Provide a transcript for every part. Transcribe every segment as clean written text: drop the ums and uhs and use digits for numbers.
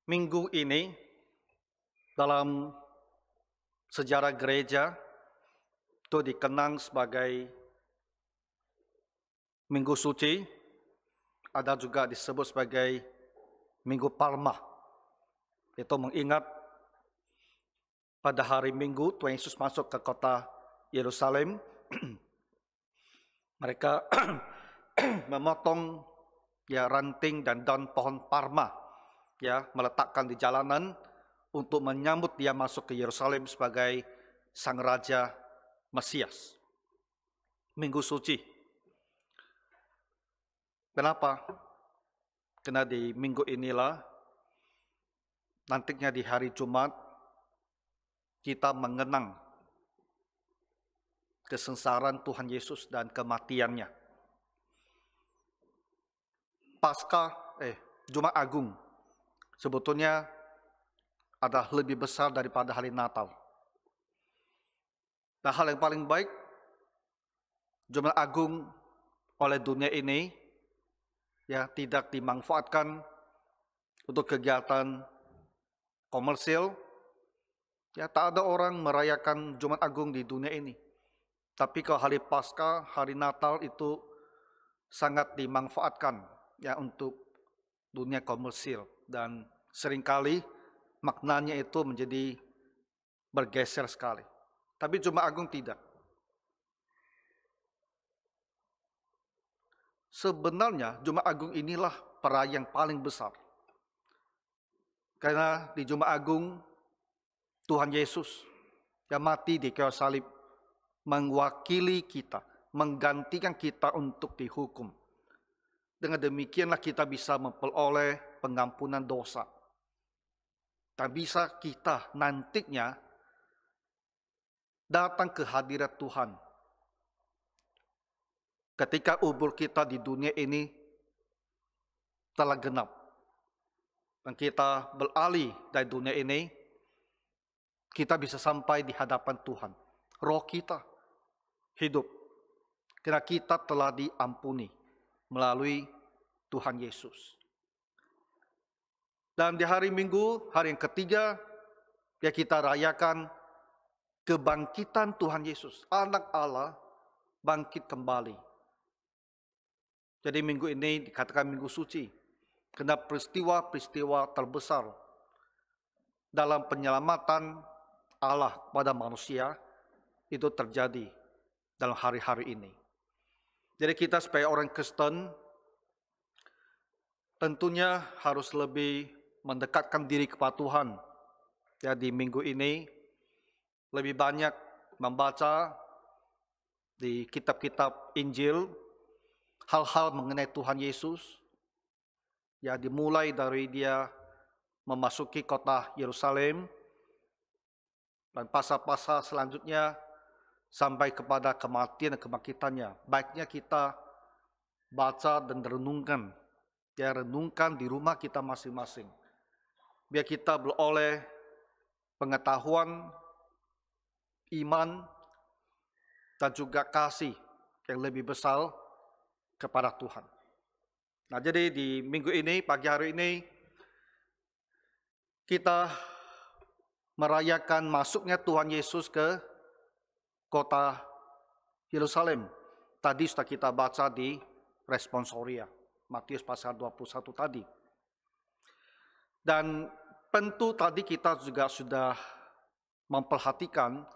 Minggu ini dalam sejarah gereja itu dikenang sebagai Minggu Suci, ada juga disebut sebagai Minggu Palma. Itu mengingat pada hari Minggu Tuhan Yesus masuk ke kota Yerusalem, mereka memotong ranting dan daun pohon parma, meletakkan di jalanan untuk menyambut dia masuk ke Yerusalem sebagai Sang Raja Mesias. Minggu Suci. Kenapa? Karena di minggu inilah, nantinya di hari Jumat, kita mengenang kesengsaraan Tuhan Yesus dan kematiannya. Jumat Agung sebetulnya adalah lebih besar daripada hari Natal. Nah, hal yang paling baik, Jumat Agung oleh dunia ini tidak dimanfaatkan untuk kegiatan komersil. Tak ada orang merayakan Jumat Agung di dunia ini. Tapi kalau hari Paskah, hari Natal itu sangat dimanfaatkan untuk dunia komersil, dan seringkali maknanya itu menjadi bergeser sekali. Tapi Jumat Agung tidak. Sebenarnya Jumat Agung inilah perayaan yang paling besar. Karena di Jumat Agung Tuhan Yesus yang mati di kayu salib mewakili kita, menggantikan kita untuk dihukum. Dengan demikianlah kita bisa memperoleh pengampunan dosa. Dan bisa kita nantinya datang ke hadirat Tuhan. Ketika umur kita di dunia ini telah genap, dan kita beralih dari dunia ini, kita bisa sampai di hadapan Tuhan. Roh kita hidup, karena kita telah diampuni melalui Tuhan Yesus. Dan di hari Minggu, hari yang ketiga, kita rayakan kebangkitan Tuhan Yesus. Anak Allah bangkit kembali. Jadi minggu ini dikatakan Minggu Suci, karena peristiwa-peristiwa terbesar dalam penyelamatan Allah pada manusia itu terjadi dalam hari-hari ini. Jadi kita sebagai orang Kristen tentunya harus lebih mendekatkan diri kepada Tuhan. Di minggu ini lebih banyak membaca di kitab-kitab Injil hal-hal mengenai Tuhan Yesus, dimulai dari dia memasuki kota Yerusalem, dan pasal-pasal selanjutnya sampai kepada kematian dan kebangkitannya. Baiknya kita baca dan renungkan, renungkan di rumah kita masing-masing, biar kita beroleh pengetahuan, iman, dan juga kasih yang lebih besar kepada Tuhan. Nah, jadi di minggu ini, pagi hari ini, kita merayakan masuknya Tuhan Yesus ke kota Yerusalem. Tadi sudah kita baca di responsoria, Matius pasal 21 tadi. Dan tentu tadi kita juga sudah memperhatikan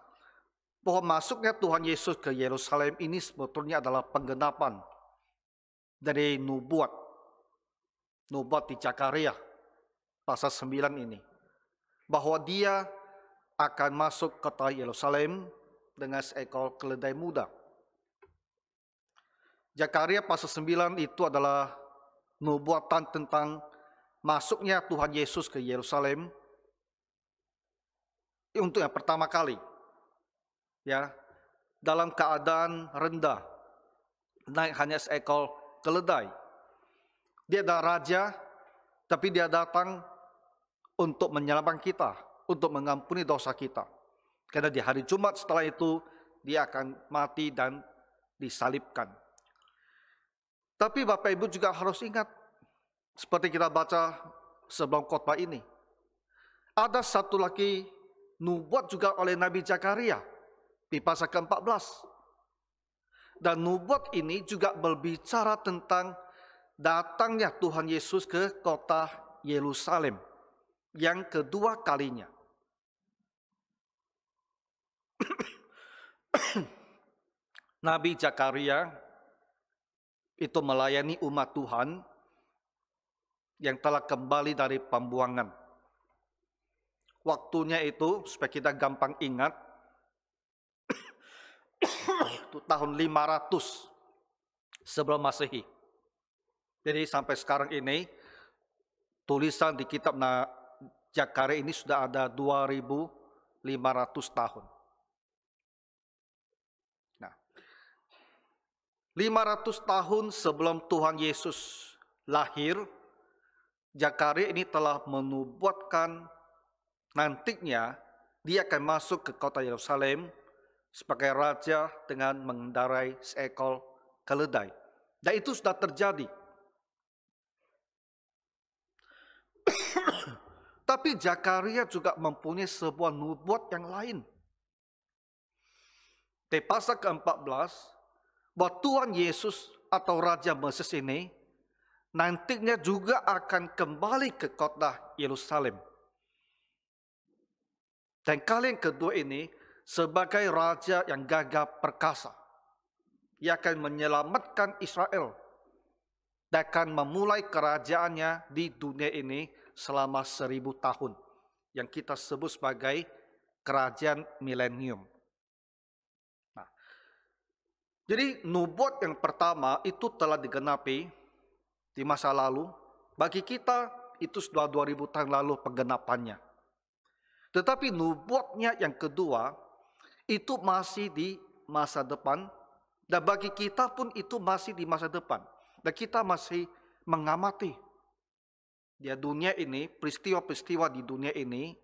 bahwa masuknya Tuhan Yesus ke Yerusalem ini sebetulnya adalah penggenapan dari nubuat di Zakaria pasal 9 ini, bahwa dia akan masuk kota Yerusalem dengan seekor keledai muda. Zakaria pasal 9 itu adalah nubuatan tentang masuknya Tuhan Yesus ke Yerusalem untuk yang pertama kali, dalam keadaan rendah, naik hanya seekor keledai. Dia adalah raja, tapi dia datang untuk menyelamatkan kita, untuk mengampuni dosa kita. Karena di hari Jumat setelah itu, dia akan mati dan disalibkan. Tapi Bapak Ibu juga harus ingat, seperti kita baca sebelum khotbah ini, Ada satu lagi nubuat juga oleh Nabi Zakaria di pasal ke-14. Dan nubuat ini juga berbicara tentang datangnya Tuhan Yesus ke kota Yerusalem yang kedua kalinya. Nabi Zakaria itu melayani umat Tuhan yang telah kembali dari pembuangan. Waktunya itu, supaya kita gampang ingat, itu tahun 500 sebelum Masehi. Jadi sampai sekarang ini, tulisan di kitab Zakaria ini sudah ada 2500 tahun. Nah, 500 tahun sebelum Tuhan Yesus lahir, Zakaria ini telah menubuatkan nantinya dia akan masuk ke kota Yerusalem sebagai raja dengan mengendarai seekor keledai. Dan itu sudah terjadi. Tapi Zakaria juga mempunyai sebuah nubuat yang lain. Di pasal ke-14, bahwa Tuhan Yesus atau Raja Mesias ini nantinya juga akan kembali ke kota Yerusalem. Dan kali yang kedua ini sebagai raja yang gagah perkasa. Ia akan menyelamatkan Israel dan akan memulai kerajaannya di dunia ini selama 1000 tahun. Yang kita sebut sebagai kerajaan milenium. Nah, jadi nubuat yang pertama itu telah digenapi di masa lalu. Bagi kita itu sudah 2000 tahun lalu penggenapannya. Tetapi nubuatnya yang kedua itu masih di masa depan. Dan bagi kita pun itu masih di masa depan. Dan kita masih mengamati di dunia ini, peristiwa-peristiwa di dunia ini.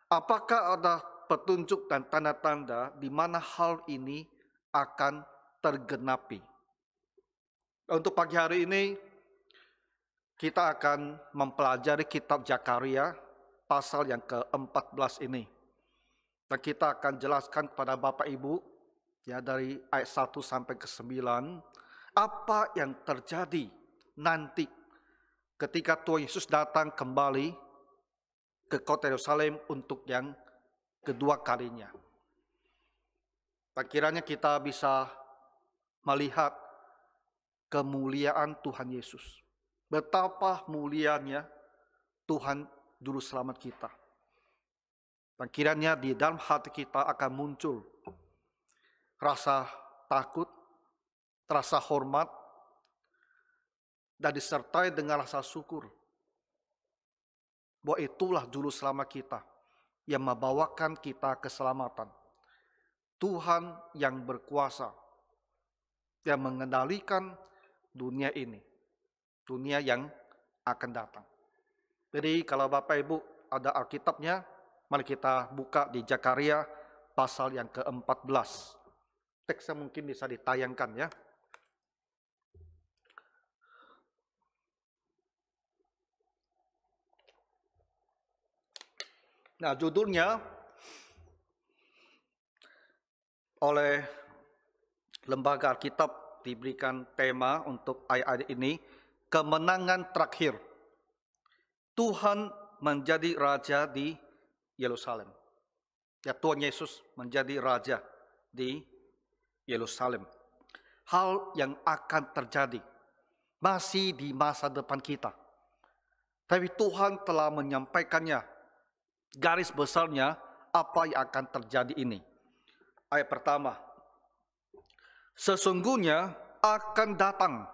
Apakah ada petunjuk dan tanda-tanda di mana hal ini akan tergenapi. Untuk pagi hari ini, kita akan mempelajari kitab Zakaria pasal yang ke-14 ini. Dan kita akan jelaskan kepada Bapak Ibu ya dari ayat 1 sampai ke 9 apa yang terjadi nanti ketika Tuhan Yesus datang kembali ke kota Yerusalem untuk yang kedua kalinya. Dan kiranya kita bisa melihat kemuliaan Tuhan Yesus. Betapa mulianya Tuhan Juru Selamat kita. Dan kiranya di dalam hati kita akan muncul rasa takut, rasa hormat, dan disertai dengan rasa syukur. Bahwa itulah Juru Selamat kita yang membawakan kita keselamatan. Tuhan yang berkuasa, yang mengendalikan dunia ini. Dunia yang akan datang. Jadi kalau Bapak Ibu ada Alkitabnya, mari kita buka di Zakaria pasal yang ke-14. Teksnya mungkin bisa ditayangkan ya. Nah, judulnya oleh Lembaga Alkitab diberikan tema untuk ayat-ayat ini, kemenangan terakhir. Tuhan menjadi raja di Yerusalem. Ya, Tuhan Yesus menjadi raja di Yerusalem. Hal yang akan terjadi masih di masa depan kita. Tapi Tuhan telah menyampaikannya, garis besarnya apa yang akan terjadi ini. Ayat pertama, sesungguhnya akan datang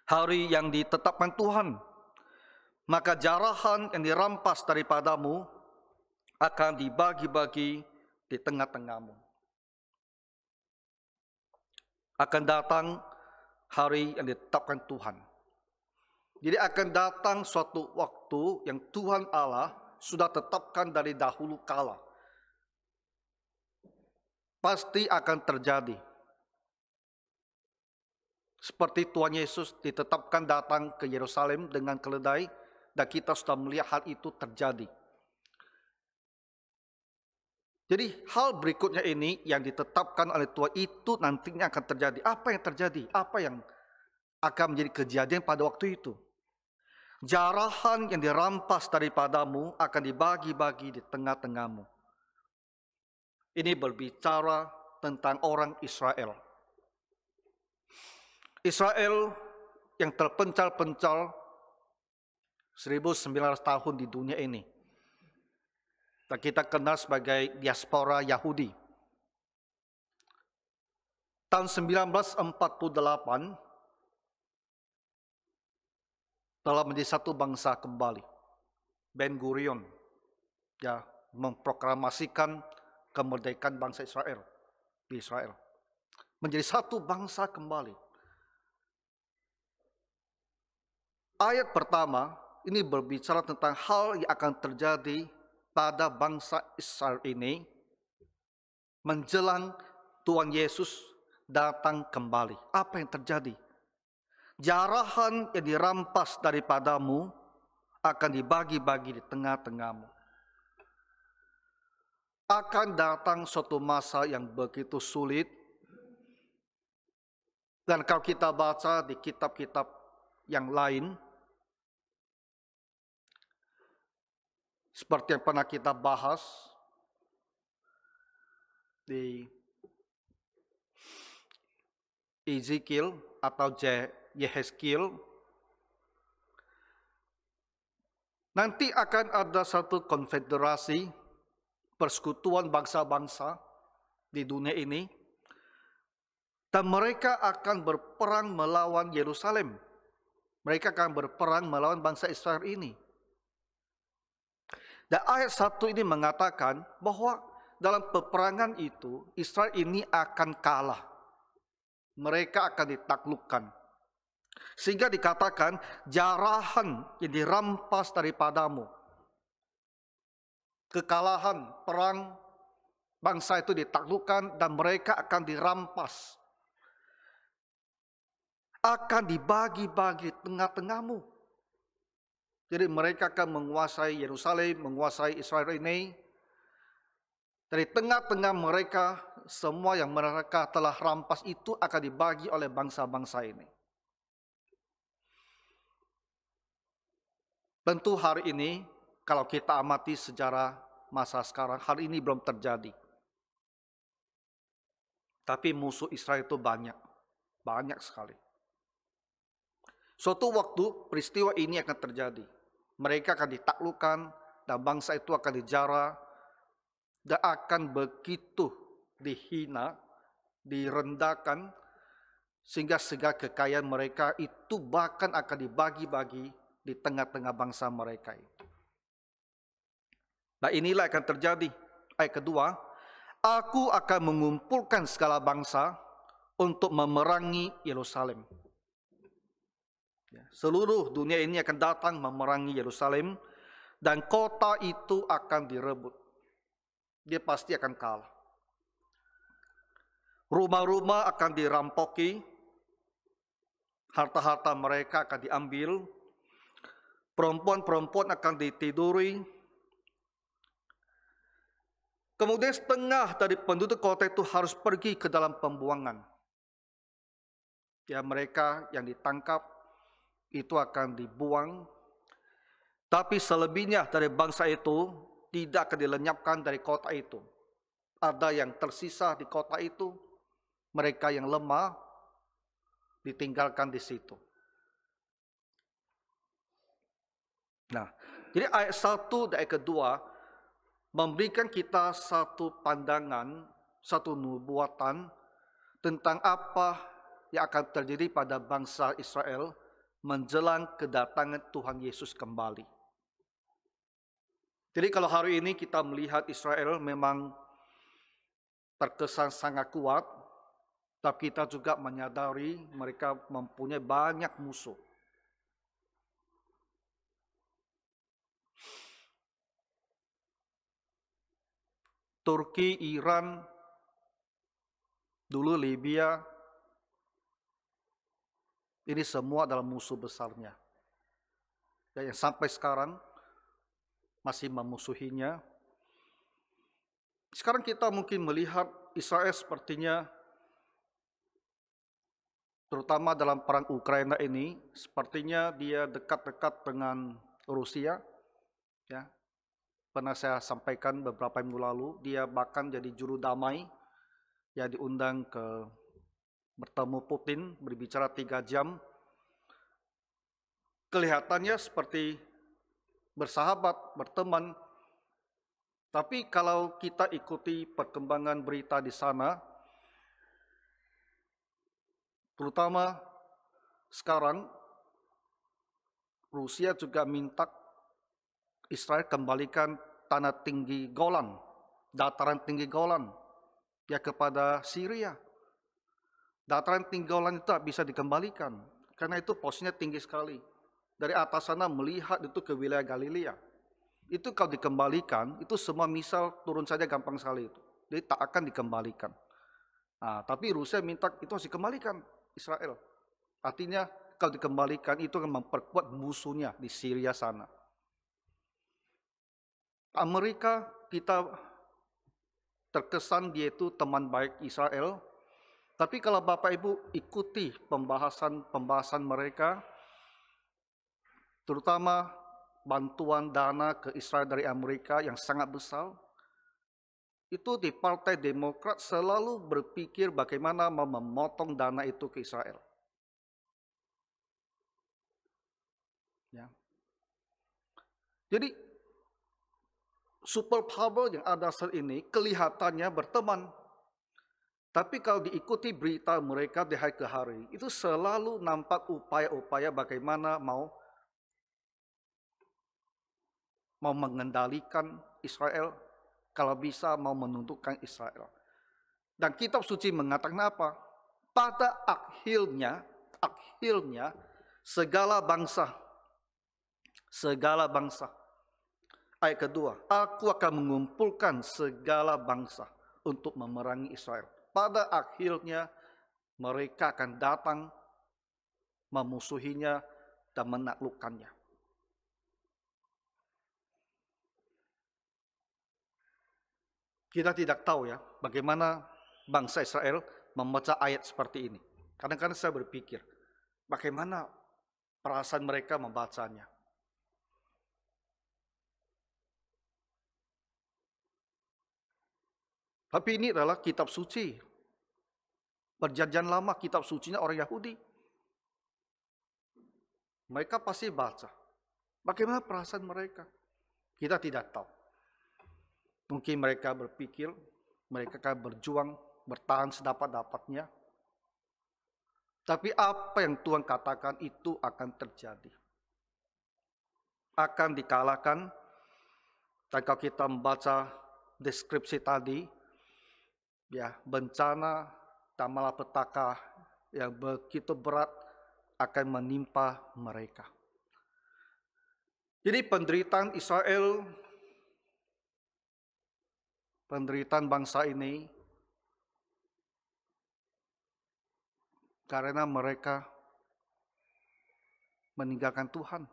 hari yang ditetapkan Tuhan, maka jarahan yang dirampas daripadamu akan dibagi-bagi di tengah-tengahmu. Akan datang hari yang ditetapkan Tuhan. Jadi akan datang suatu waktu yang Tuhan Allah sudah tetapkan dari dahulu kala. Pasti akan terjadi. Seperti Tuhan Yesus ditetapkan datang ke Yerusalem dengan keledai, Dan kita sudah melihat hal itu terjadi. Jadi hal berikutnya ini yang ditetapkan oleh Tuhan itu nantinya akan terjadi. Apa yang terjadi? Apa yang akan menjadi kejadian pada waktu itu? Jarahan yang dirampas daripadamu akan dibagi-bagi di tengah-tengahmu. Ini berbicara tentang orang Israel. Israel yang terpencar-pencar 1900 tahun di dunia ini. Dan kita kenal sebagai diaspora Yahudi. Tahun 1948 telah menjadi satu bangsa kembali. Ben Gurion ya memproklamasikan kemerdekaan bangsa Israel di Israel. Menjadi satu bangsa kembali. Ayat pertama ini berbicara tentang hal yang akan terjadi pada bangsa Israel ini menjelang Tuhan Yesus datang kembali. Apa yang terjadi? Jarahan yang dirampas daripadamu akan dibagi-bagi di tengah-tengahmu. Akan datang suatu masa yang begitu sulit. Dan kalau kita baca di kitab-kitab yang lain, seperti yang pernah kita bahas di Ezekiel atau Yehezkiel, nanti akan ada satu konfederasi persekutuan bangsa-bangsa di dunia ini, dan mereka akan berperang melawan Yerusalem. Mereka akan berperang melawan bangsa Israel ini. Dan ayat 1 ini mengatakan bahwa dalam peperangan itu Israel ini akan kalah. Mereka akan ditaklukkan. Sehingga dikatakan jarahan yang dirampas daripadamu. Kekalahan perang bangsa itu ditaklukkan dan mereka akan dirampas. Akan dibagi-bagi tengah-tengahmu. Jadi mereka akan menguasai Yerusalem, menguasai Israel ini. Dari tengah-tengah mereka, semua yang mereka telah rampas itu akan dibagi oleh bangsa-bangsa ini. Tentu hari ini, kalau kita amati sejarah masa sekarang, hari ini belum terjadi. Tapi musuh Israel itu banyak sekali. Suatu waktu peristiwa ini akan terjadi. Mereka akan ditaklukkan dan bangsa itu akan dijara dan akan begitu dihina, direndahkan, sehingga segala kekayaan mereka itu bahkan akan dibagi-bagi di tengah-tengah bangsa mereka itu. Nah inilah akan terjadi. Ayat kedua, aku akan mengumpulkan segala bangsa untuk memerangi Yerusalem. Seluruh dunia ini akan datang memerangi Yerusalem dan kota itu akan direbut. Dia pasti akan kalah. Rumah-rumah akan dirampoki, harta-harta mereka akan diambil, perempuan-perempuan akan ditiduri. Kemudian setengah dari penduduk kota itu harus pergi ke dalam pembuangan. Ya, mereka yang ditangkap itu akan dibuang, tapi selebihnya dari bangsa itu tidak akan dilenyapkan dari kota itu. Ada yang tersisa di kota itu, mereka yang lemah ditinggalkan di situ. Nah, jadi ayat 1 dan ayat kedua memberikan kita satu pandangan, satu nubuatan tentang apa yang akan terjadi pada bangsa Israel menjelang kedatangan Tuhan Yesus kembali. Jadi kalau hari ini kita melihat Israel memang terkesan sangat kuat, tapi kita juga menyadari mereka mempunyai banyak musuh. Turki, Iran, dulu Libya, ini semua adalah musuh besarnya. yang sampai sekarang masih memusuhinya. Sekarang kita mungkin melihat Israel sepertinya, terutama dalam perang Ukraina ini, sepertinya dia dekat-dekat dengan Rusia. Ya, pernah saya sampaikan beberapa minggu lalu, dia bahkan jadi juru damai, ya diundang ke bertemu Putin, berbicara 3 jam. Kelihatannya seperti bersahabat, berteman. Tapi kalau kita ikuti perkembangan berita di sana, terutama sekarang, Rusia juga minta Israel kembalikan tanah tinggi Golan, dataran tinggi Golan, ya kepada Syria. Dataran tinggi Golan itu bisa dikembalikan, karena itu posisinya tinggi sekali. Dari atas sana melihat itu ke wilayah Galilea. Itu kalau dikembalikan, itu semua misal turun saja gampang sekali itu. Jadi tak akan dikembalikan. Nah, tapi Rusia minta itu harus dikembalikan Israel. Artinya kalau dikembalikan itu akan memperkuat musuhnya di Syria sana. Amerika kita terkesan dia itu teman baik Israel. Tapi kalau Bapak Ibu ikuti pembahasan mereka, terutama bantuan dana ke Israel dari Amerika yang sangat besar, itu di Partai Demokrat selalu berpikir bagaimana mau memotong dana itu ke Israel. Ya. Jadi superpower yang ada saat ini kelihatannya berteman. Tapi kalau diikuti berita mereka di hari ke hari, itu selalu nampak upaya-upaya bagaimana mau mengendalikan Israel, kalau bisa mau menundukkan Israel. Dan kitab suci mengatakan apa? Pada akhirnya segala bangsa, ayat kedua, aku akan mengumpulkan segala bangsa untuk memerangi Israel. Pada akhirnya mereka akan datang memusuhinya dan menaklukkannya. Kita tidak tahu ya bagaimana bangsa Israel membaca ayat seperti ini. Kadang-kadang saya berpikir, bagaimana perasaan mereka membacanya. Tapi ini adalah kitab suci. Perjanjian lama, kitab sucinya orang Yahudi. Mereka pasti baca. Bagaimana perasaan mereka? Kita tidak tahu. Mungkin mereka berpikir, mereka akan berjuang, bertahan sedapat-dapatnya. Tapi apa yang Tuhan katakan itu akan terjadi. Akan dikalahkan. Dan kalau kita membaca deskripsi tadi, ya bencana dan malapetaka yang begitu berat akan menimpa mereka. Jadi penderitaan Israel, penderitaan bangsa ini, karena mereka meninggalkan Tuhan.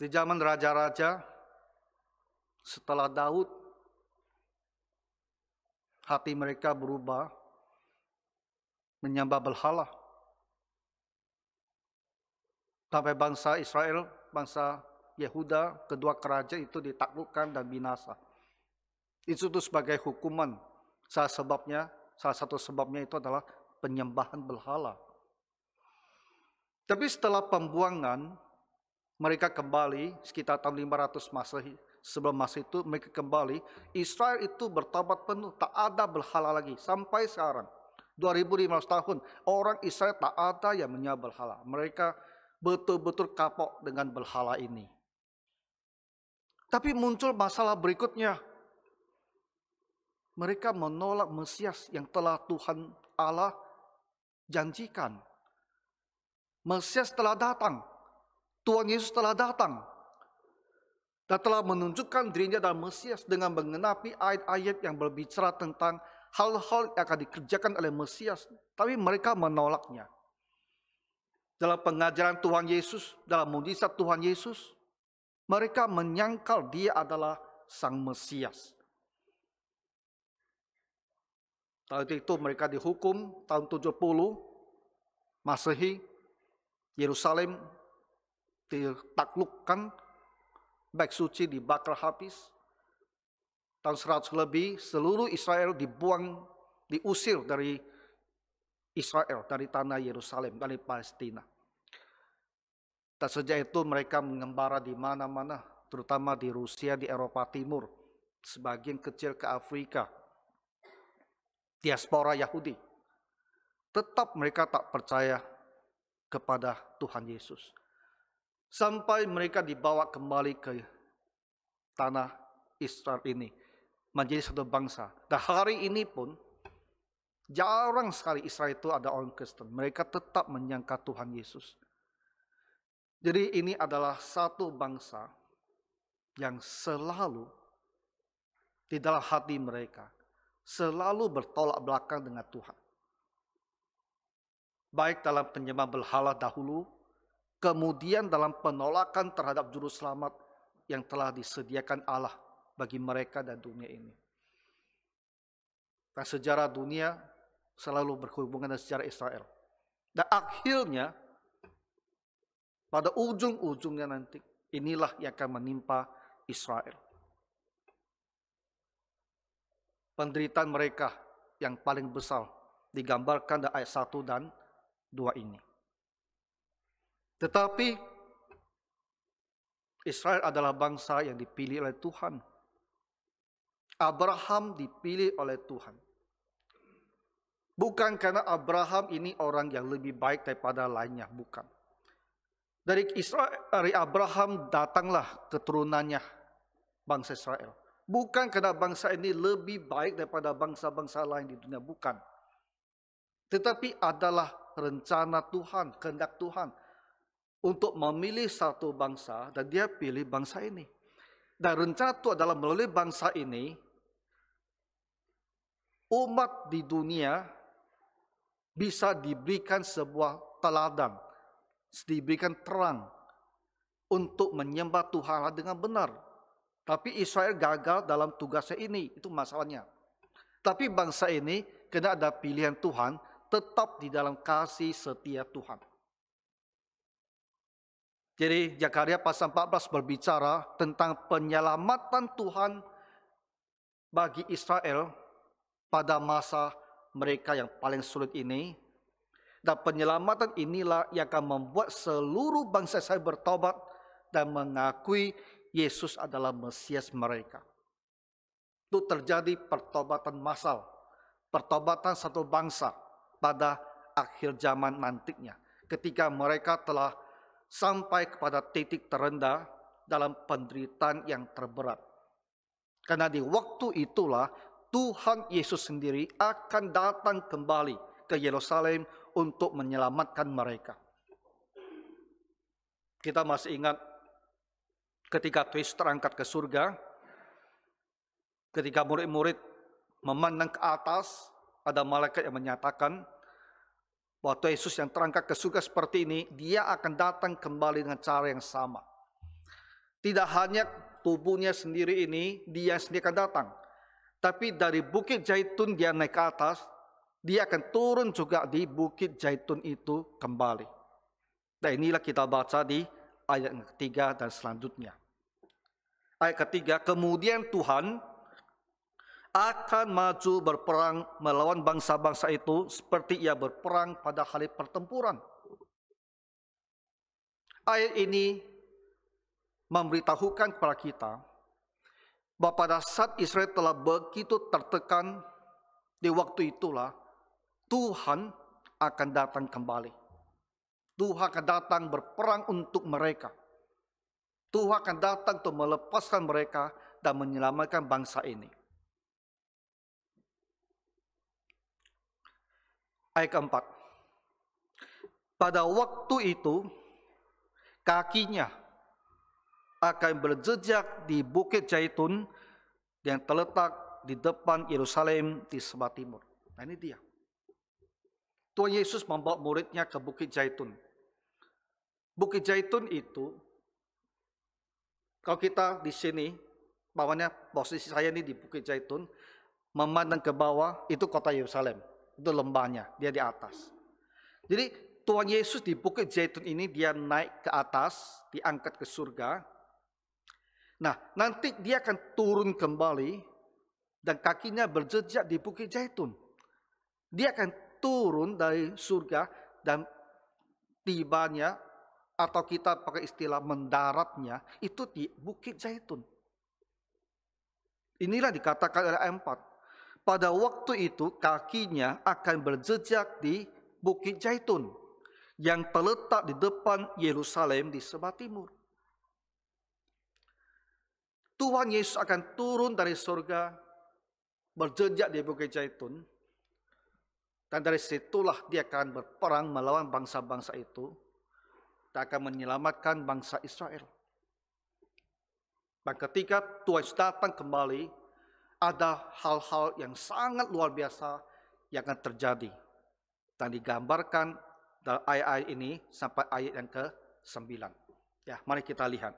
Di zaman raja-raja, setelah Daud, hati mereka berubah, menyembah berhala. Sampai bangsa Israel, bangsa Yehuda, kedua kerajaan itu ditaklukkan dan binasa. Itu sebagai hukuman. Salah satu sebabnya itu adalah penyembahan berhala. Tapi setelah pembuangan, mereka kembali sekitar tahun 500 Masehi. Sebelum masa itu mereka kembali, Israel itu bertobat penuh, tak ada berhala lagi sampai sekarang. 2500 tahun orang Israel tak ada yang menyembah berhala. Mereka betul-betul kapok dengan berhala ini. Tapi muncul masalah berikutnya. Mereka menolak Mesias yang telah Tuhan Allah janjikan. Mesias telah datang. Tuhan Yesus telah datang. Dan telah menunjukkan dirinya dalam Mesias dengan mengenapi ayat-ayat yang berbicara tentang hal-hal yang akan dikerjakan oleh Mesias. Tapi mereka menolaknya. dalam pengajaran Tuhan Yesus, dalam mujizat Tuhan Yesus, mereka menyangkal dia adalah Sang Mesias. Saat itu mereka dihukum tahun 70 Masehi, Yerusalem ditaklukkan, bait suci dibakar habis. Tahun 100 lebih, seluruh Israel dibuang, diusir dari Israel, dari tanah Yerusalem, dari Palestina. Dan sejak itu mereka mengembara di mana-mana, terutama di Rusia, di Eropa Timur, sebagian kecil ke Afrika, diaspora Yahudi. Tetap mereka tak percaya kepada Tuhan Yesus. Sampai mereka dibawa kembali ke tanah Israel ini, menjadi satu bangsa. Dan hari ini pun, jarang sekali Israel itu ada orang Kristen. Mereka tetap menyangka Tuhan Yesus. Jadi ini adalah satu bangsa yang selalu di dalam hati mereka selalu bertolak belakang dengan Tuhan. Baik dalam penyembah berhala dahulu, kemudian dalam penolakan terhadap juru selamat yang telah disediakan Allah bagi mereka dan dunia ini. Dan sejarah dunia selalu berhubungan dengan sejarah Israel. Dan akhirnya, pada ujung-ujungnya nanti, inilah yang akan menimpa Israel. Penderitaan mereka yang paling besar digambarkan di ayat 1 dan 2 ini. Tetapi Israel adalah bangsa yang dipilih oleh Tuhan. Abraham dipilih oleh Tuhan. Bukan karena Abraham ini orang yang lebih baik daripada lainnya, bukan. Dari Abraham datanglah keturunannya bangsa Israel. Bukan karena bangsa ini lebih baik daripada bangsa-bangsa lain di dunia, bukan. Tetapi adalah rencana Tuhan, kehendak Tuhan untuk memilih satu bangsa, dan dia pilih bangsa ini. Dan rencana itu adalah melalui bangsa ini, umat di dunia bisa diberikan sebuah teladan, diberikan terang untuk menyembah Tuhan dengan benar. Tapi Israel gagal dalam tugasnya ini, itu masalahnya. Tapi bangsa ini, karena ada pilihan Tuhan, tetap di dalam kasih setia Tuhan. Jadi Zakaria pasal 14 berbicara tentang penyelamatan Tuhan bagi Israel pada masa mereka yang paling sulit ini. Dan penyelamatan inilah yang akan membuat seluruh bangsa Israel bertobat dan mengakui Yesus adalah Mesias mereka. Itu terjadi pertobatan massal, pertobatan satu bangsa pada akhir zaman nantinya, ketika mereka telah sampai kepada titik terendah dalam penderitaan yang terberat. Karena di waktu itulah Tuhan Yesus sendiri akan datang kembali ke Yerusalem untuk menyelamatkan mereka. Kita masih ingat ketika Yesus terangkat ke surga, ketika murid-murid memandang ke atas, ada malaikat yang menyatakan, waktu Yesus yang terangkat ke surga seperti ini, dia akan datang kembali dengan cara yang sama. Tidak hanya tubuhnya sendiri ini, dia sendiri akan datang. Tapi dari Bukit Zaitun dia naik ke atas, dia akan turun juga di Bukit Zaitun itu kembali. Dan inilah kita baca di ayat yang ketiga dan selanjutnya. Ayat ketiga, kemudian Tuhan akan maju berperang melawan bangsa-bangsa itu seperti ia berperang pada hari pertempuran. Ayat ini memberitahukan kepada kita bahwa pada saat Israel telah begitu tertekan, di waktu itulah Tuhan akan datang kembali. Tuhan akan datang berperang untuk mereka. Tuhan akan datang untuk melepaskan mereka dan menyelamatkan bangsa ini. Ayat keempat. Pada waktu itu, kakinya akan berjejak di Bukit Zaitun yang terletak di depan Yerusalem di sebelah timur. Nah ini dia. Tuhan Yesus membawa muridnya ke Bukit Zaitun. Bukit Zaitun itu, kalau kita di sini, bawahnya posisi saya ini di Bukit Zaitun, memandang ke bawah, itu kota Yerusalem. Itu lembahnya, dia di atas. Jadi Tuhan Yesus di Bukit Zaitun ini, dia naik ke atas, diangkat ke surga. Nah, nanti dia akan turun kembali, dan kakinya berjejak di Bukit Zaitun. Dia akan turun dari surga, dan tibanya, atau kita pakai istilah mendaratnya, itu di Bukit Zaitun. Inilah dikatakan oleh ayat 4. Pada waktu itu kakinya akan berjejak di Bukit Zaitun yang terletak di depan Yerusalem di sebelah timur. Tuhan Yesus akan turun dari surga, berjejak di Bukit Zaitun, dan dari situlah dia akan berperang melawan bangsa-bangsa itu, dan akan menyelamatkan bangsa Israel. Dan ketika Tuhan Yesus datang kembali, ada hal-hal yang sangat luar biasa yang akan terjadi. Dan digambarkan dalam ayat-ayat ini sampai ayat yang ke-9. Ya, mari kita lihat.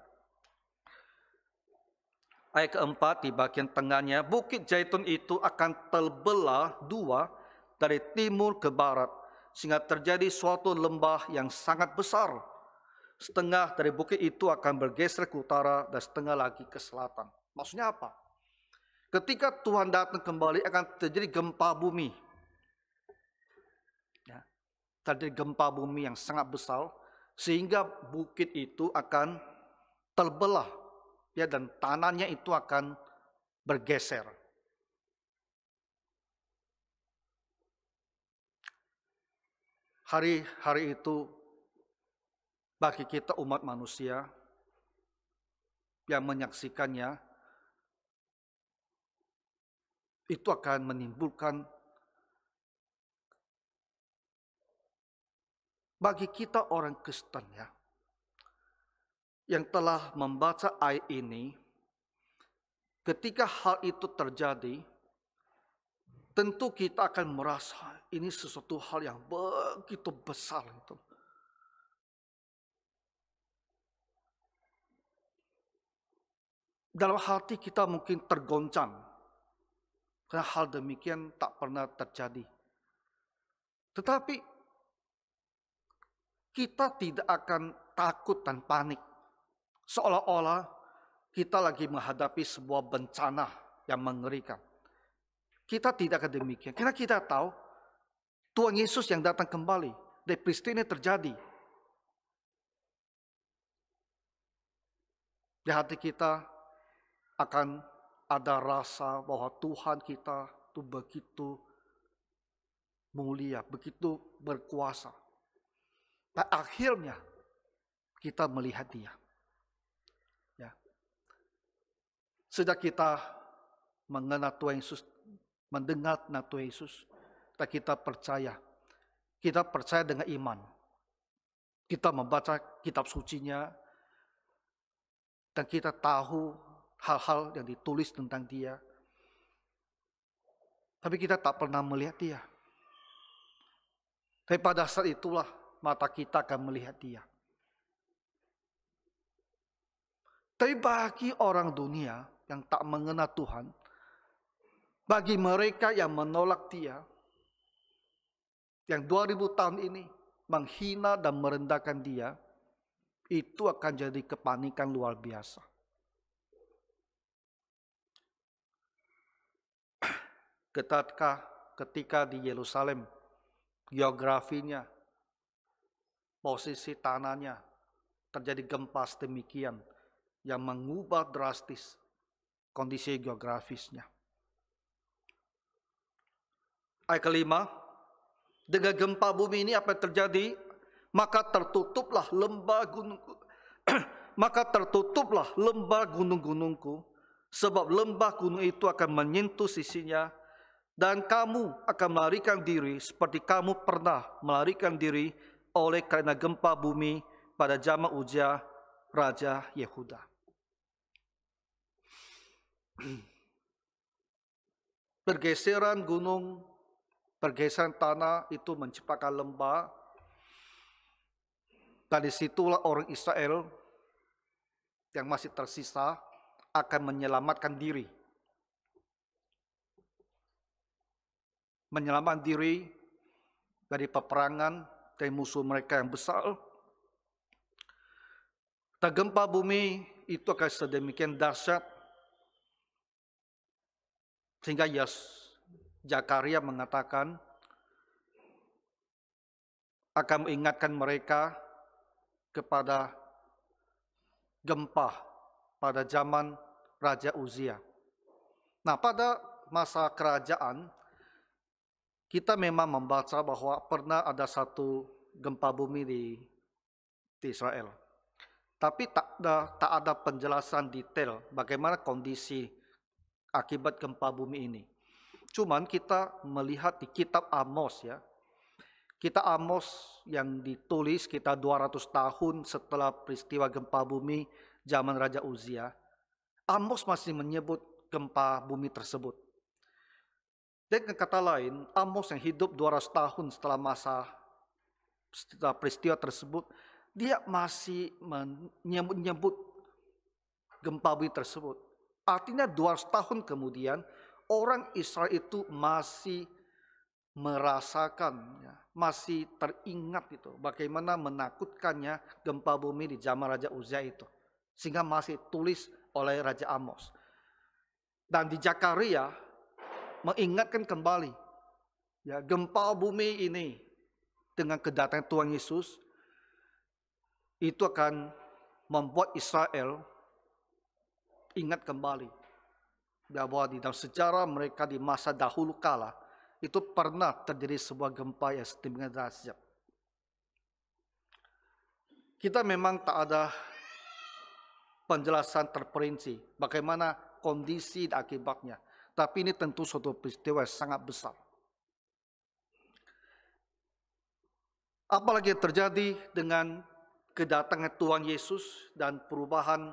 Ayat keempat di bagian tengahnya, Bukit Zaitun itu akan terbelah dua dari timur ke barat, sehingga terjadi suatu lembah yang sangat besar. Setengah dari bukit itu akan bergeser ke utara dan setengah lagi ke selatan. Maksudnya apa? Ketika Tuhan datang kembali akan terjadi gempa bumi. Ya, terjadi gempa bumi yang sangat besar, sehingga bukit itu akan terbelah, ya, dan tanahnya itu akan bergeser. Hari-hari itu bagi kita umat manusia yang menyaksikannya, itu akan menimbulkan bagi kita orang Kristen, ya, yang telah membaca ayat ini, ketika hal itu terjadi, tentu kita akan merasa ini sesuatu hal yang begitu besar itu. Dalam hati kita mungkin tergoncang, karena hal demikian tak pernah terjadi. Tetapi kita tidak akan takut dan panik, seolah-olah kita lagi menghadapi sebuah bencana yang mengerikan. Kita tidak akan demikian, karena kita tahu Tuhan Yesus yang datang kembali, dan peristiwa ini terjadi. Di hati kita akan ada rasa bahwa Tuhan kita itu begitu mulia, begitu berkuasa. Dan akhirnya kita melihat Dia. Ya. Sejak kita mengenal Tuhan Yesus, mendengar tentang Tuhan Yesus, dan kita percaya dengan iman. Kita membaca kitab sucinya, dan kita tahu hal-hal yang ditulis tentang Dia. Tapi kita tak pernah melihat Dia. Tapi pada saat itulah mata kita akan melihat Dia. Tapi bagi orang dunia yang tak mengenal Tuhan, bagi mereka yang menolak Dia, yang 2000 tahun ini menghina dan merendahkan Dia, itu akan jadi kepanikan luar biasa. Ketika di Yerusalem, geografinya, posisi tanahnya, terjadi gempa sedemikian yang mengubah drastis kondisi geografisnya. Ayat kelima, dengan gempa bumi ini apa yang terjadi? Maka tertutuplah lembah gunung-gunungku, sebab lembah gunung itu akan menyentuh sisinya, dan kamu akan melarikan diri seperti kamu pernah melarikan diri oleh karena gempa bumi pada zaman Uzia, Raja Yehuda. Pergeseran gunung, pergeseran tanah itu menciptakan lembah. Dari situlah orang Israel yang masih tersisa akan menyelamatkan diri. Menyelamatkan diri dari peperangan dari musuh mereka yang besar. Gempa bumi itu akan sedemikian dahsyat sehingga Zakaria mengatakan akan mengingatkan mereka kepada gempa pada zaman Raja Uzia. Nah, pada masa kerajaan kita memang membaca bahwa pernah ada satu gempa bumi di Israel. Tapi tak ada penjelasan detail bagaimana kondisi akibat gempa bumi ini. Cuman kita melihat di kitab Amos ya. Kitab Amos yang ditulis sekitar 200 tahun setelah peristiwa gempa bumi zaman Raja Uzia. Amos masih menyebut gempa bumi tersebut. Dengan kata lain, Amos yang hidup 200 tahun setelah peristiwa tersebut, dia masih menyebut gempa bumi tersebut. Artinya 200 tahun kemudian, orang Israel itu masih merasakan, masih teringat itu bagaimana menakutkannya gempa bumi di zaman Raja Uzia itu. Sehingga masih tulis oleh Raja Amos. Dan di Zakaria mengingatkan kembali ya, gempa bumi ini dengan kedatangan Tuhan Yesus itu akan membuat Israel ingat kembali bahwa di dalam sejarah mereka di masa dahulu kala itu pernah terjadi sebuah gempa yang sedemikian dahsyat. Kita memang tak ada penjelasan terperinci bagaimana kondisi dan akibatnya. Tapi ini tentu suatu peristiwa yang sangat besar. Apalagi yang terjadi dengan kedatangan Tuhan Yesus dan perubahan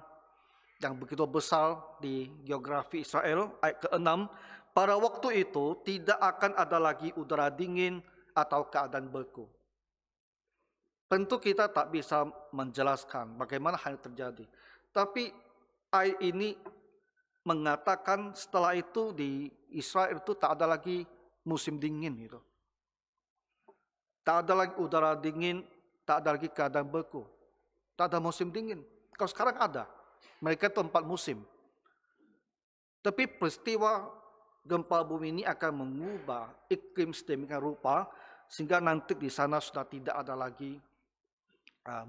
yang begitu besar di geografi Israel. Ayat ke-6, pada waktu itu tidak akan ada lagi udara dingin atau keadaan beku. Tentu kita tak bisa menjelaskan bagaimana hal itu terjadi. Tapi ayat ini mengatakan setelah itu di Israel itu tak ada lagi musim dingin gitu. Tak ada lagi udara dingin, tak ada lagi keadaan beku. Tak ada musim dingin. Kalau sekarang ada. Mereka itu 4 musim. Tapi peristiwa gempa bumi ini akan mengubah iklim sedemikian rupa sehingga nanti di sana sudah tidak ada lagi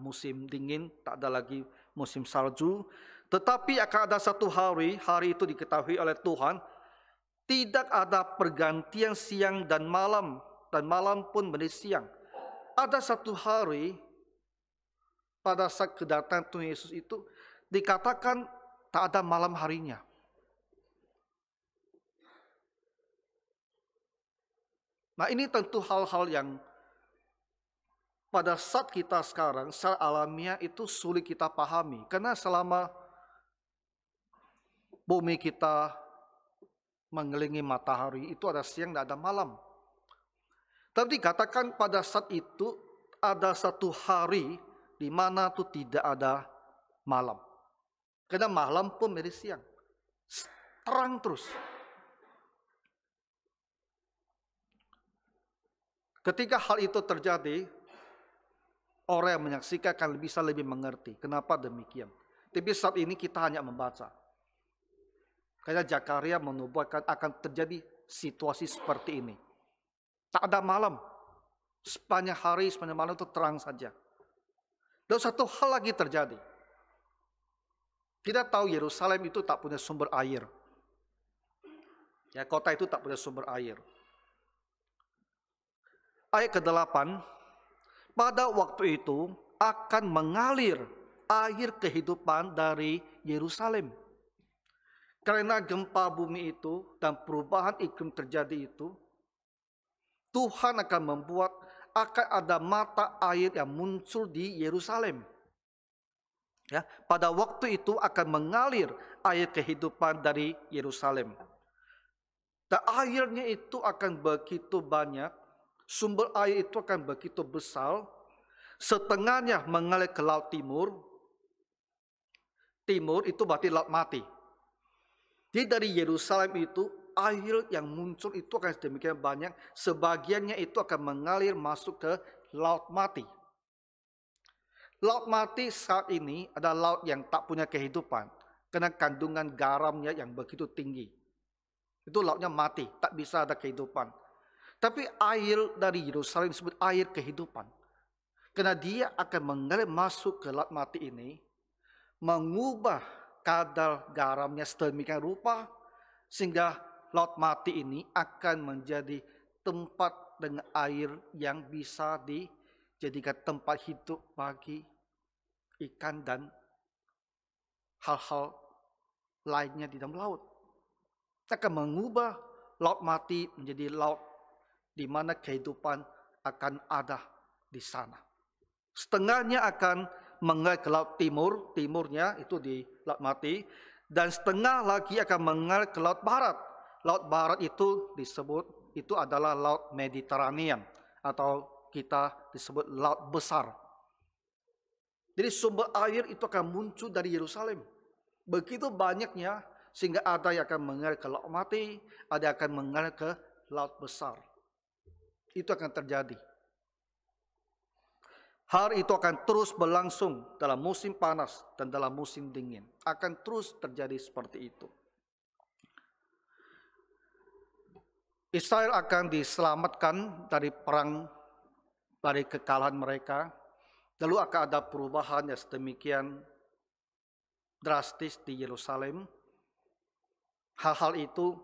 musim dingin, tak ada lagi musim salju. Tetapi akan ada satu hari itu diketahui oleh Tuhan, tidak ada pergantian siang dan malam pun menjadi siang. Ada satu hari pada saat kedatangan Tuhan Yesus itu dikatakan tak ada malam harinya. Nah, ini tentu hal-hal yang pada saat kita sekarang secara alamiah itu sulit kita pahami. Karena selama bumi kita mengelilingi matahari itu ada siang dan ada malam. Tapi dikatakan pada saat itu ada satu hari di mana itu tidak ada malam. Karena malam pun menjadi siang. Terang terus. Ketika hal itu terjadi, orang yang menyaksikan akan bisa lebih mengerti kenapa demikian. Tapi saat ini kita hanya membaca. Karena Zakaria menubuatkan akan terjadi situasi seperti ini. Tak ada malam. Sepanjang hari, sepanjang malam itu terang saja. Dan satu hal lagi terjadi. Kita tahu Yerusalem itu tak punya sumber air. Ya, kota itu tak punya sumber air. Ayat ke-8, pada waktu itu akan mengalir air kehidupan dari Yerusalem. Karena gempa bumi itu dan perubahan iklim terjadi itu, Tuhan akan membuat akan ada mata air yang muncul di Yerusalem. Ya, pada waktu itu akan mengalir air kehidupan dari Yerusalem. Dan airnya itu akan begitu banyak, sumber air itu akan begitu besar, Setengahnya mengalir ke laut timur. Timur itu berarti laut mati. Jadi dari Yerusalem itu air yang muncul itu akan sedemikian banyak, sebagiannya itu akan mengalir masuk ke laut mati. Laut mati saat ini adalah laut yang tak punya kehidupan, karena kandungan garamnya yang begitu tinggi. Itu lautnya mati, tak bisa ada kehidupan. Tapi air dari Yerusalem disebut air kehidupan. Karena dia akan mengalir masuk ke laut mati ini, mengubah kadar garamnya sedemikian rupa, sehingga laut mati ini akan menjadi tempat dengan air yang bisa dijadikan tempat hidup bagi ikan dan hal-hal lainnya di dalam laut. Akan mengubah laut mati menjadi laut di mana kehidupan akan ada di sana. Setengahnya akan mengalir ke laut timur, timurnya itu di laut mati, dan setengah lagi akan mengalir ke laut barat. Laut barat itu disebut, itu adalah laut Mediterranean, atau kita disebut laut besar. Jadi sumber air itu akan muncul dari Yerusalem. Begitu banyaknya, sehingga ada yang akan mengalir ke laut mati, ada yang akan mengalir ke laut besar. Itu akan terjadi. Hal itu akan terus berlangsung dalam musim panas dan dalam musim dingin. Akan terus terjadi seperti itu. Israel akan diselamatkan dari perang, dari kekalahan mereka. Lalu akan ada perubahan yang sedemikian drastis di Yerusalem. Hal-hal itu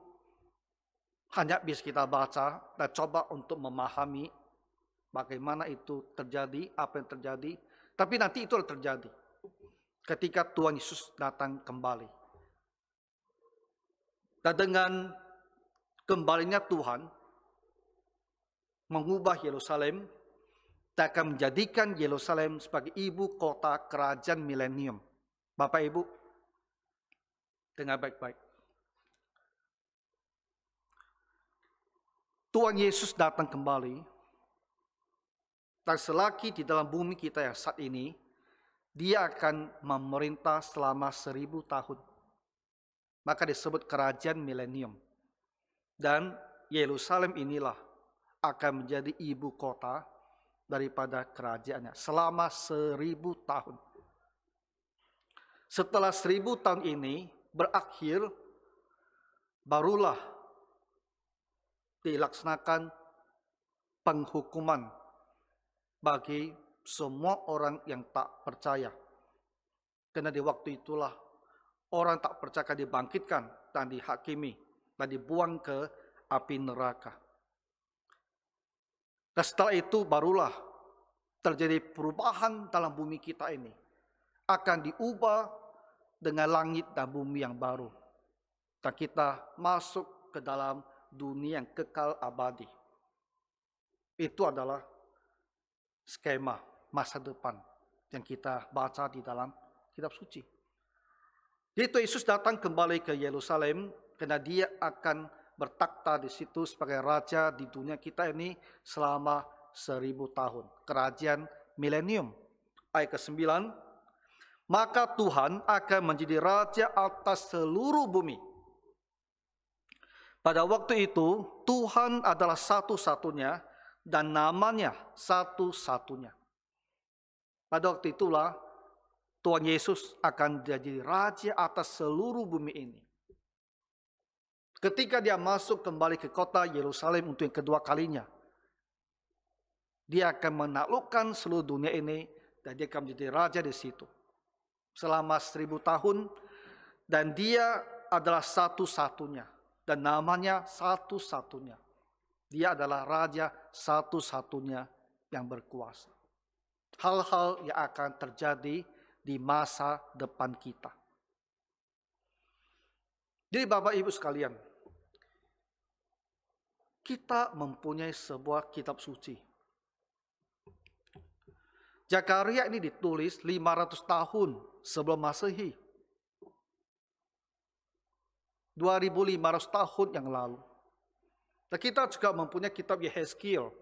hanya bisa kita baca dan coba untuk memahami bagaimana itu terjadi, apa yang terjadi. Tapi nanti itu terjadi ketika Tuhan Yesus datang kembali. Dan dengan kembalinya Tuhan mengubah Yerusalem, dan akan menjadikan Yerusalem sebagai ibu kota kerajaan milenium. Bapak Ibu, dengar baik-baik. Tuhan Yesus datang kembali, dan selagi di dalam bumi kita yang saat ini, dia akan memerintah selama 1000 tahun. Maka disebut kerajaan milenium. Dan Yerusalem inilah akan menjadi ibu kota daripada kerajaannya selama 1000 tahun. Setelah 1000 tahun ini berakhir, barulah dilaksanakan penghukuman bagi semua orang yang tak percaya. Karena di waktu itulah orang tak percaya akan dibangkitkan dan dihakimi dan dibuang ke api neraka. Dan setelah itu barulah terjadi perubahan dalam bumi kita ini. Akan diubah dengan langit dan bumi yang baru. Dan kita masuk ke dalam dunia yang kekal abadi. Itu adalah skema masa depan yang kita baca di dalam kitab suci. Jadi Yesus datang kembali ke Yerusalem karena dia akan bertakhta di situ sebagai raja di dunia kita ini selama 1000 tahun. Kerajaan milenium. Ayat ke-9. Maka Tuhan akan menjadi raja atas seluruh bumi. Pada waktu itu Tuhan adalah satu-satunya dan namanya satu-satunya. Pada waktu itulah Tuhan Yesus akan menjadi raja atas seluruh bumi ini. Ketika dia masuk kembali ke kota Yerusalem untuk yang kedua kalinya, dia akan menaklukkan seluruh dunia ini dan dia akan menjadi raja di situ selama 1000 tahun, dan dia adalah satu-satunya dan namanya satu-satunya. Dia adalah raja satu-satunya yang berkuasa. Hal-hal yang akan terjadi di masa depan kita. Jadi Bapak Ibu sekalian, kita mempunyai sebuah kitab suci. Zakaria ini ditulis 500 tahun sebelum Masehi. 2500 tahun yang lalu. Dan kita juga mempunyai kitab Yehezkiel,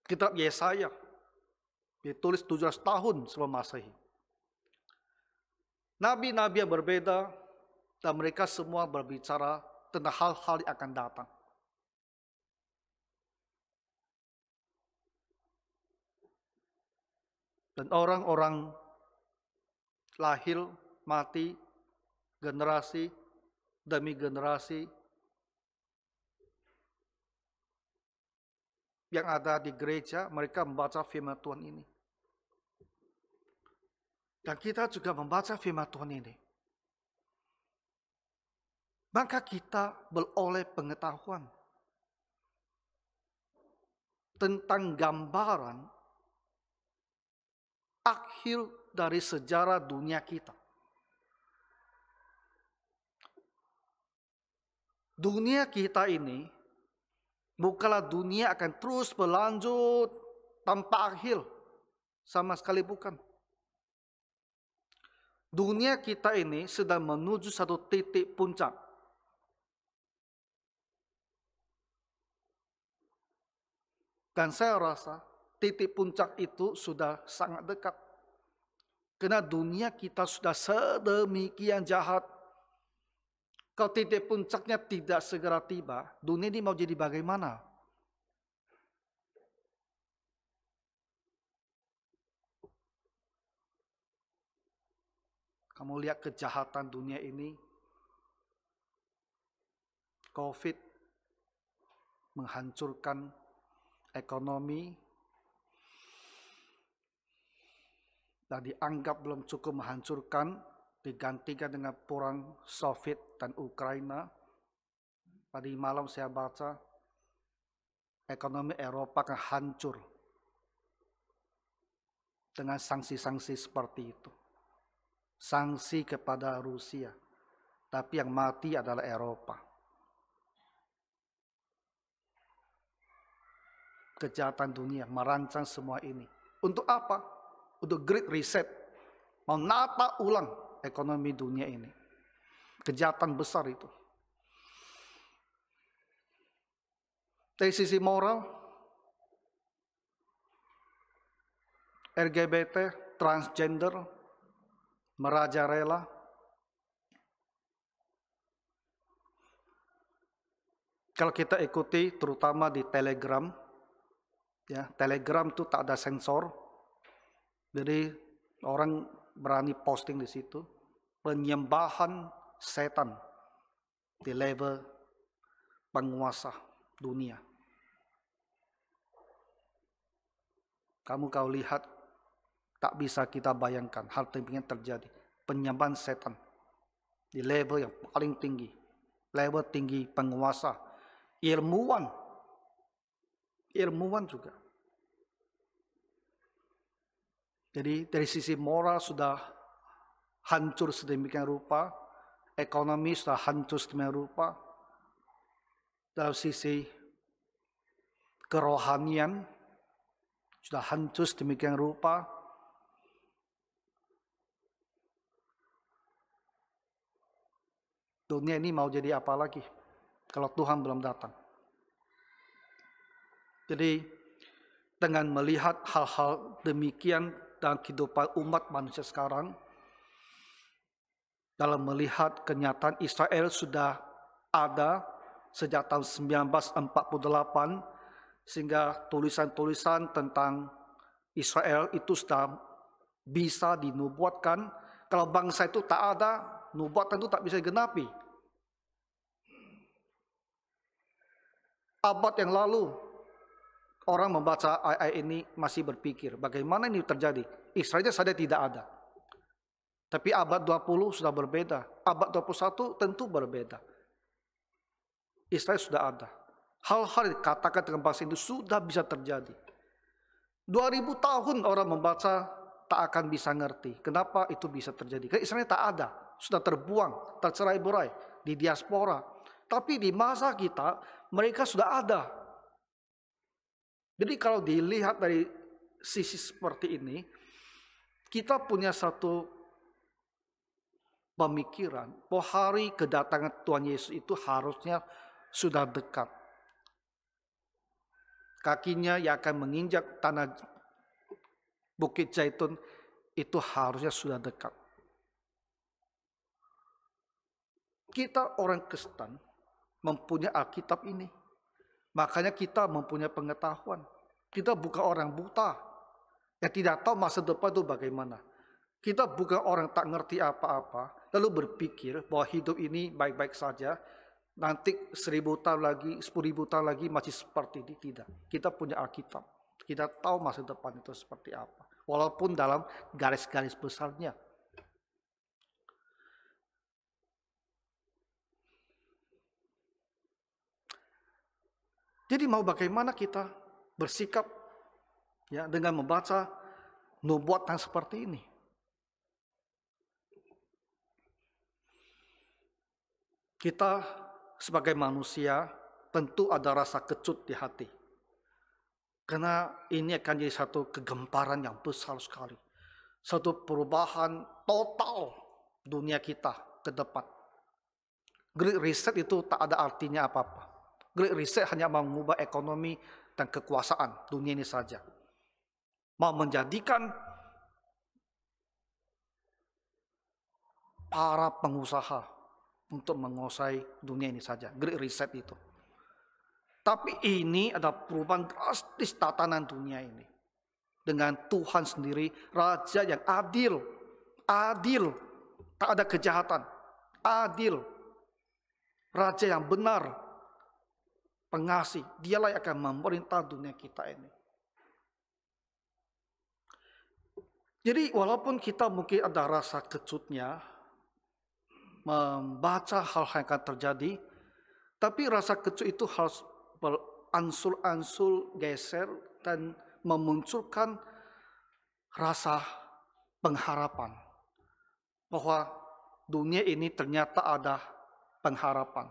kitab Yesaya. Ditulis 700 tahun sebelum Masehi. Nabi-nabi yang berbeda dan mereka semua berbicara tentang hal-hal yang akan datang. Dan orang-orang lahir, mati, generasi demi generasi yang ada di gereja, mereka membaca firman Tuhan ini. Dan kita juga membaca firman Tuhan ini. Maka kita beroleh pengetahuan tentang gambaran akhir dari sejarah dunia kita. Dunia kita ini bukanlah dunia akan terus berlanjut tanpa akhir. Sama sekali bukan. Dunia kita ini sedang menuju satu titik puncak. Dan saya rasa titik puncak itu sudah sangat dekat. Karena dunia kita sudah sedemikian jahat. Kalau titik puncaknya tidak segera tiba, dunia ini mau jadi bagaimana? Kamu lihat kejahatan dunia ini, COVID menghancurkan ekonomi, dan dianggap belum cukup menghancurkan, digantikan dengan perang Soviet dan Ukraina. Tadi malam saya baca, ekonomi Eropa akan hancur dengan sanksi-sanksi seperti itu. Sanksi kepada Rusia, tapi yang mati adalah Eropa. Kejahatan dunia merancang semua ini. Untuk apa? Untuk Great Reset. Menata ulang ekonomi dunia ini. Kejahatan besar itu. Dari sisi moral, LGBT, transgender, merajalela, kalau kita ikuti terutama di Telegram, ya, Telegram itu tak ada sensor, jadi orang berani posting di situ, penyembahan setan di level penguasa dunia. Kamu kau lihat, tak bisa kita bayangkan hal yang terjadi. Penyembahan setan di level yang paling tinggi, level tinggi penguasa, ilmuwan juga. Jadi dari sisi moral sudah hancur sedemikian rupa, ekonomi sudah hancur sedemikian rupa, dari sisi kerohanian sudah hancur sedemikian rupa. Dunia ini mau jadi apa lagi kalau Tuhan belum datang? Jadi dengan melihat hal-hal demikian dalam kehidupan umat manusia sekarang, dalam melihat kenyataan Israel sudah ada sejak tahun 1948, sehingga tulisan-tulisan tentang Israel itu sudah bisa dinubuatkan. Kalau bangsa itu tak ada, nubuatan itu tak bisa digenapi. Abad yang lalu, orang membaca ayat ini masih berpikir, bagaimana ini terjadi? Israel saja tidak ada. Tapi abad 20 sudah berbeda. Abad 21 tentu berbeda. Israel sudah ada. Hal-hal yang dikatakan dengan bahasa itu sudah bisa terjadi. 2000 tahun orang membaca tak akan bisa ngerti. Kenapa itu bisa terjadi? Karena Israel tak ada. Sudah terbuang, tercerai-berai di diaspora. Tapi di masa kita, mereka sudah ada. Jadi kalau dilihat dari sisi seperti ini, kita punya satu pemikiran bahwa hari kedatangan Tuhan Yesus itu harusnya sudah dekat. Kakinya yang akan menginjak tanah Bukit Zaitun itu harusnya sudah dekat. Kita orang Kristen mempunyai Alkitab ini. Makanya kita mempunyai pengetahuan. Kita bukan orang buta yang tidak tahu masa depan itu bagaimana. Kita bukan orang tak ngerti apa-apa, lalu berpikir bahwa hidup ini baik-baik saja, nanti 1000 tahun lagi, 10.000 tahun lagi masih seperti ini. Tidak. Kita punya Alkitab. Kita tahu masa depan itu seperti apa. Walaupun dalam garis-garis besarnya. Jadi mau bagaimana kita bersikap ya dengan membaca nubuatan seperti ini? Kita sebagai manusia tentu ada rasa kecut di hati. Karena ini akan jadi satu kegemparan yang besar sekali. Satu perubahan total dunia kita ke depan. Great Reset itu tak ada artinya apa-apa. Great Reset hanya mengubah ekonomi dan kekuasaan dunia ini saja. Mau menjadikan para pengusaha untuk menguasai dunia ini saja. Great Reset itu. Tapi ini ada perubahan drastis tatanan dunia ini. Dengan Tuhan sendiri, Raja yang adil. Adil. Tak ada kejahatan. Adil. Raja yang benar. Pengasih. Dialah yang akan memerintah dunia kita ini. Jadi walaupun kita mungkin ada rasa kecutnya, membaca hal-hal yang akan terjadi, tapi rasa kecut itu harus beransur-ansur geser dan memunculkan rasa pengharapan bahwa dunia ini ternyata ada pengharapan.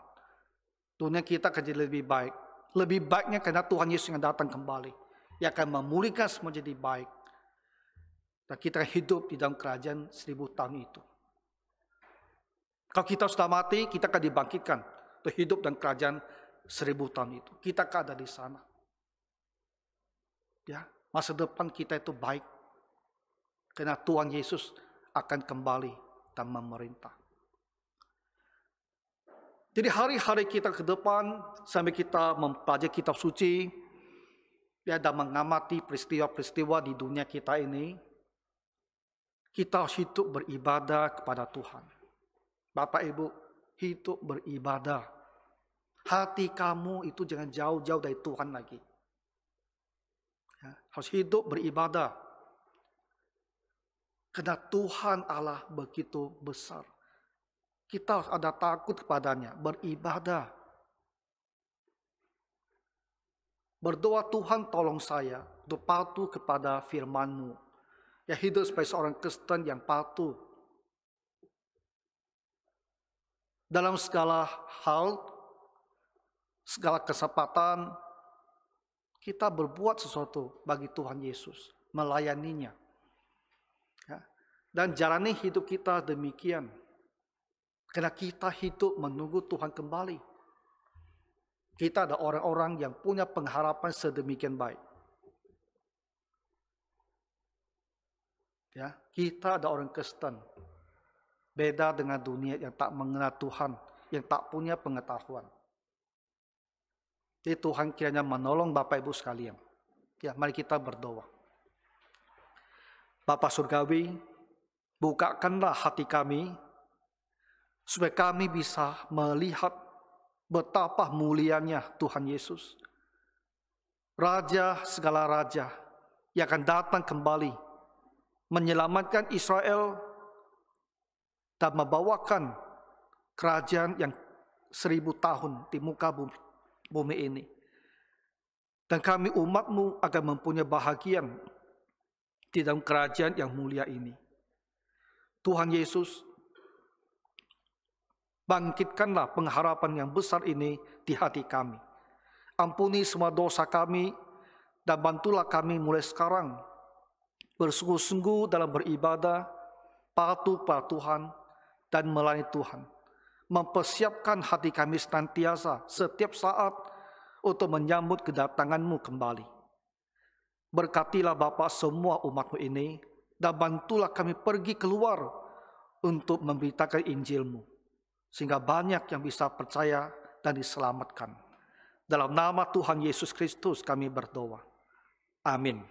Dunia kita akan jadi lebih baik. Lebih baiknya karena Tuhan Yesus yang datang kembali. Yang akan memulihkan semua jadi baik. Dan kita hidup di dalam kerajaan 1000 tahun itu. Kalau kita sudah mati, kita akan dibangkitkan untuk hidup dan kerajaan 1000 tahun itu. Kita akan ada di sana. Ya, masa depan kita itu baik. Karena Tuhan Yesus akan kembali dan memerintah. Jadi hari-hari kita ke depan, sambil kita mempelajari kitab suci, ya, dan mengamati peristiwa-peristiwa di dunia kita ini, kita harus hidup beribadah kepada Tuhan. Bapak Ibu, hidup beribadah. Hati kamu itu jangan jauh-jauh dari Tuhan lagi. Ya, harus hidup beribadah. Karena Tuhan Allah begitu besar. Kita harus ada takut kepadanya, beribadah. Berdoa, Tuhan tolong saya untuk patuh kepada firman-Mu. Ya, hidup sebagai seorang Kristen yang patuh. Dalam segala hal, segala kesempatan, kita berbuat sesuatu bagi Tuhan Yesus, melayaninya. Ya. Dan jalani hidup kita demikian. Karena kita hidup menunggu Tuhan kembali. Kita ada orang-orang yang punya pengharapan sedemikian baik. Ya, kita ada orang Kristen. Beda dengan dunia yang tak mengenal Tuhan, yang tak punya pengetahuan. Jadi Tuhan kiranya menolong Bapak Ibu sekalian. Ya, mari kita berdoa. Bapa Surgawi, bukakanlah hati kami, supaya kami bisa melihat betapa mulianya Tuhan Yesus. Raja segala raja yang akan datang kembali, menyelamatkan Israel, dan membawakan kerajaan yang 1000 tahun di muka bumi ini. Dan kami umat-Mu akan mempunyai bahagian di dalam kerajaan yang mulia ini. Tuhan Yesus, bangkitkanlah pengharapan yang besar ini di hati kami. Ampuni semua dosa kami dan bantulah kami mulai sekarang bersungguh-sungguh dalam beribadah, patuh pada Tuhan dan melayani Tuhan. Mempersiapkan hati kami senantiasa setiap saat untuk menyambut kedatangan-Mu kembali. Berkatilah Bapa semua umat-Mu ini, dan bantulah kami pergi keluar untuk memberitakan Injil-Mu, sehingga banyak yang bisa percaya dan diselamatkan. Dalam nama Tuhan Yesus Kristus kami berdoa. Amin.